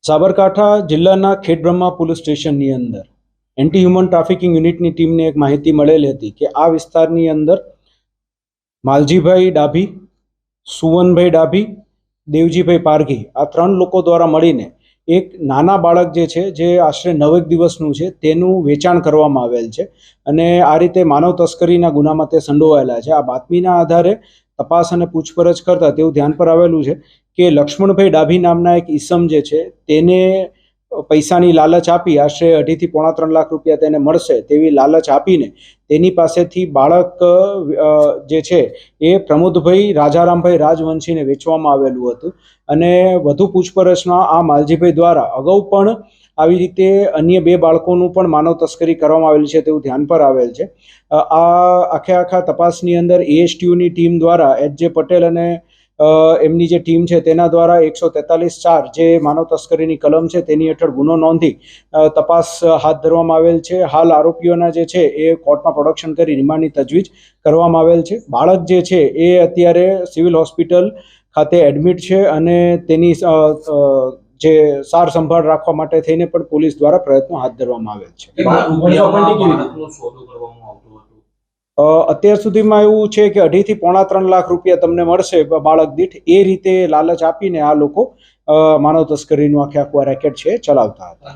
સાબરકાંઠા જિલ્લાના ખેડબ્રહ્મા પોલીસ સ્ટેશનની અંદર એન્ટી હ્યુમન ટ્રાફિકિંગ યુનિટની ટીમને એક માહિતી મળેલી હતી કે આ વિસ્તારની અંદર માલજીભાઈ ડાભી, સુવનભાઈ ડાભી, દેવજીભાઈ પારઘી આ ત્રણ લોકો દ્વારા મળીને એક નાના બાળક જે આશરે 9 દિવસનું છે તેનું વેચાણ કરવામાં આવેલ છે અને આ રીતે માનવ તસ્કરીના ગુનામાં તે સંડોવાયેલા છે. આ બાતમીના આધારે તપાસ અને પૂછપરછ કરતા તેવું ધ્યાન પર આવેલું છે કે લક્ષ્મણભાઈ ડાભી નામના એક ઈસમ જે છે તેને પૈસાની લાલચ આપી આશરે 2.5 થી 3.5 લાખ રૂપિયા તેને મળશે તેવી લાલચ આપીને તેની પાસેથી બાળક જે છે એ પ્રમોદભાઈ રાજારામભાઈ રાજવંશીને વેચવામાં આવેલું હતું અને વધુ પૂછપરછમાં આ માલજીભાઈ દ્વારા અગાઉ પણ આવી રીતે અન્ય 2 બાળકોનું પણ માનવ તસ્કરી કરવામાં આવેલ છે તેવું ધ્યાન પર આવેલ છે. આખા તપાસની અંદર એએસટીયુની ટીમ દ્વારા એચ.જે. પટેલ અને એમની જે ટીમ છે તેના દ્વારા 143(4) જે માનવ તસ્કરીની કલમ છે તેની હેઠળ ગુનો નોંધી તપાસ હાથ ધરવામાં આવેલ છે. હાલ આરોપીઓના જે છે એ કોર્ટમાં પ્રોડક્શન કરી રિમાન્ડની તજવીજ કરવામાં આવેલ છે. બાળક જે છે એ અત્યારે સિવિલ હોસ્પિટલ ખાતે એડમિટ છે અને તેની જે સાર સંભાળ રાખવા માટે થઈને પણ પોલીસ દ્વારા પ્રયત્નો હાથ ધરવામાં આવેલ છે. અત્યાર સુધીમાં એવું છે કે 2.5 થી 3.5 લાખ રૂપિયા તમને મળશે બાળક દીઠ, એ રીતે લાલચ આપીને આ લોકો માનવ તસ્કરીનું આખું રેકેટ છે ચલાવતા હતા.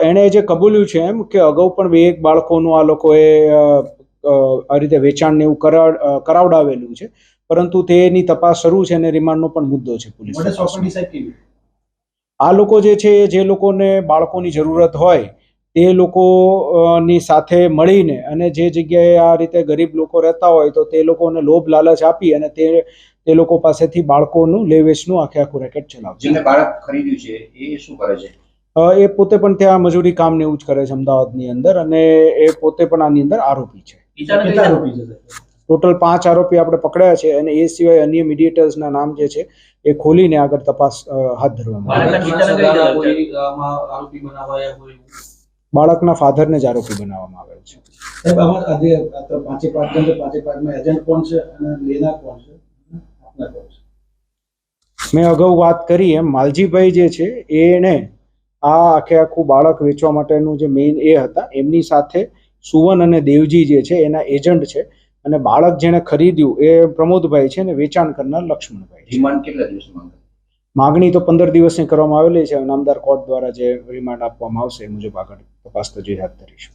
એણે જે કબૂલ્યું છે એમ કે અગાઉ પણ 2 બાળકોનું આ લોકોએ આ રીતે વેચાણ ને એવું કરાવડાવેલું છે, પરંતુ તેની તપાસ શરૂ છે અને રિમાન્ડનો પણ મુદ્દો છે પોલીસ. આ લોકો જે છે જે લોકોને બાળકોની જરૂરત હોય તે લોકોની સાથે મળીને અને જે જગ્યાએ આ રીતે ગરીબ લોકો રહેતા હોય તો તે લોકોને લોભ લાલચ આપી અને તે લોકો પાસેથી બાળકોનું લે વેચનું આખું રેકેટ ચલાવે છે. જેને બાળક ખરીદ્યું છે એ શું કરે છે? એ પોતે પણ ત્યાં મજૂરી કામ ને એવું જ કરે છે અમદાવાદની અંદર અને એ પોતે પણ આની અંદર આરોપી છે. ટોટલ 5 આરોપી આપણે પકડ્યા છે અને એ સિવાય અન્ય મીડિયેટર્સના નામ જે છે એ ખોલીને આગળ તપાસ હાથ ધરવામાં આવે. બાળકના ફાધરને જ આરોપી બનાવવામાં આવેલ છે. મેં અગાઉ વાત કરી એમ માલજીભાઈ જે છે એને આ આખું બાળક વેચવા માટેનું જે મેઇન એ હતા, એમની સાથે સુવન અને દેવજી જે છે એના એજન્ટ છે અને બાળક જેણે ખરીદ્યું એ પ્રમોદભાઈ છે અને વેચાણ કરનાર લક્ષ્મણભાઈ. રિમાન્ડ કેટલા દિવસ માગણી તો 15 દિવસની કરવામાં આવેલી છે. નામદાર કોર્ટ દ્વારા જે રિમાન્ડ આપવામાં આવશે એ મુજબ આગળ તપાસ તજવીજ હાથ ધરીશું.